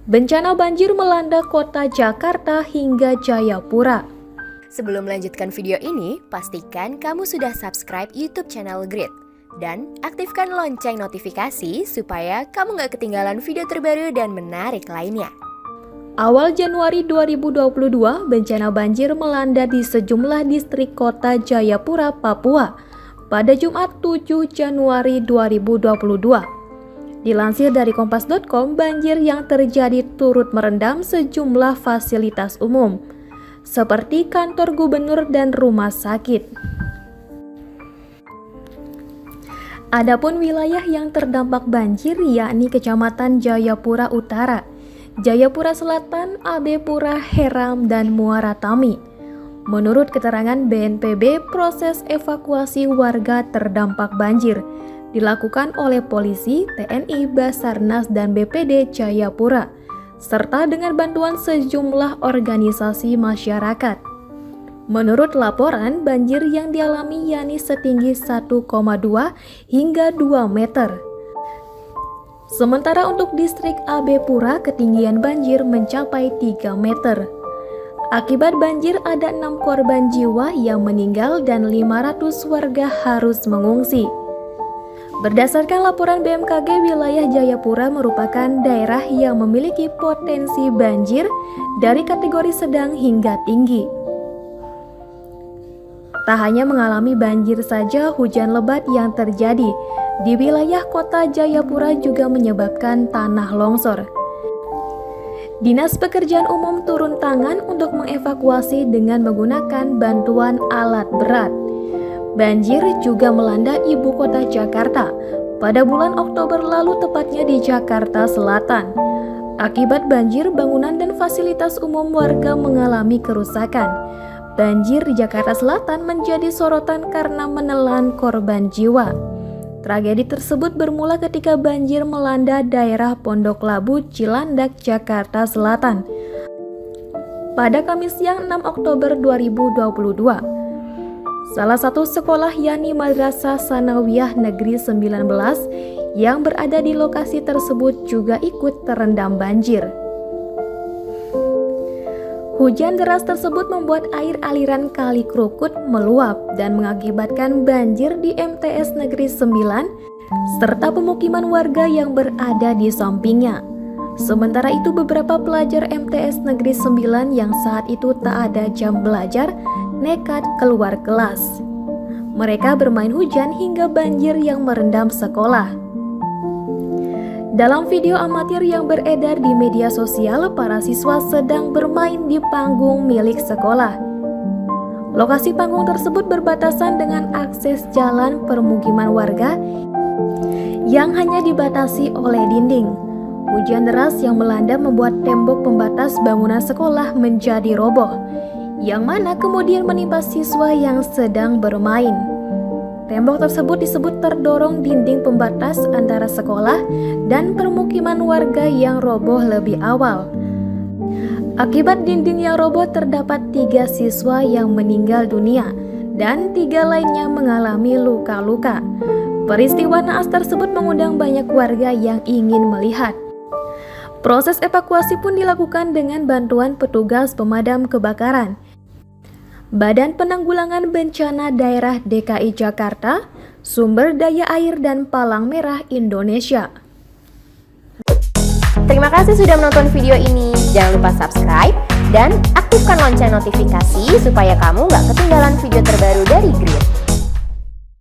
Bencana banjir melanda kota Jakarta hingga Jayapura. Sebelum melanjutkan video ini, pastikan kamu sudah subscribe YouTube channel Grid dan aktifkan lonceng notifikasi supaya kamu gak ketinggalan video terbaru dan menarik lainnya. Awal Januari 2022, bencana banjir melanda di sejumlah distrik kota Jayapura, Papua pada Jumat 7 Januari 2022. Dilansir dari kompas.com, banjir yang terjadi turut merendam sejumlah fasilitas umum, seperti kantor gubernur dan rumah sakit. Adapun wilayah yang terdampak banjir yakni Kecamatan Jayapura Utara, Jayapura Selatan, Abepura, Heram, dan Muara Tami. Menurut keterangan BNPB, proses evakuasi warga terdampak banjir dilakukan oleh polisi, TNI, Basarnas, dan BPD Jayapura, serta dengan bantuan sejumlah organisasi masyarakat. Menurut laporan, banjir yang dialami yakni setinggi 1,2 hingga 2 meter. Sementara untuk distrik Abepura, ketinggian banjir mencapai 3 meter. Akibat banjir ada 6 korban jiwa yang meninggal dan 500 warga harus mengungsi. Berdasarkan laporan BMKG, wilayah Jayapura merupakan daerah yang memiliki potensi banjir dari kategori sedang hingga tinggi. Tak hanya mengalami banjir saja, hujan lebat yang terjadi di wilayah kota Jayapura juga menyebabkan tanah longsor. Dinas Pekerjaan Umum turun tangan untuk mengevakuasi dengan menggunakan bantuan alat berat. Banjir juga melanda ibu kota Jakarta pada bulan Oktober lalu, tepatnya di Jakarta Selatan. Akibat banjir, bangunan dan fasilitas umum warga mengalami kerusakan. Banjir di Jakarta Selatan menjadi sorotan karena menelan korban jiwa. Tragedi tersebut bermula ketika banjir melanda daerah Pondok Labu, Cilandak, Jakarta Selatan pada Kamis siang 6 Oktober 2022. Salah satu sekolah yakni Madrasah Sanawiyah Negeri 19 yang berada di lokasi tersebut juga ikut terendam banjir. Hujan deras tersebut membuat air aliran Kali Krukut meluap dan mengakibatkan banjir di MTS Negeri 9 serta pemukiman warga yang berada di sampingnya. Sementara itu, beberapa pelajar MTS Negeri 9 yang saat itu tak ada jam belajar nekat keluar kelas. Mereka bermain hujan hingga banjir yang merendam sekolah. Dalam video amatir yang beredar di media sosial, para siswa sedang bermain di panggung milik sekolah. Lokasi panggung tersebut berbatasan dengan akses jalan permukiman warga yang hanya dibatasi oleh dinding. Hujan deras yang melanda membuat tembok pembatas bangunan sekolah menjadi roboh, yang mana kemudian menimpa siswa yang sedang bermain. Tembok tersebut disebut terdorong dinding pembatas antara sekolah dan permukiman warga yang roboh lebih awal. Akibat dinding yang roboh, terdapat 3 siswa yang meninggal dunia dan 3 lainnya mengalami luka-luka. Peristiwa naas tersebut mengundang banyak warga yang ingin melihat. Proses evakuasi pun dilakukan dengan bantuan petugas pemadam kebakaran, Badan Penanggulangan Bencana Daerah DKI Jakarta, Sumber Daya Air dan Palang Merah Indonesia. Terima kasih sudah menonton video ini. Jangan lupa subscribe dan aktifkan lonceng notifikasi supaya kamu gak ketinggalan video terbaru dari Grid.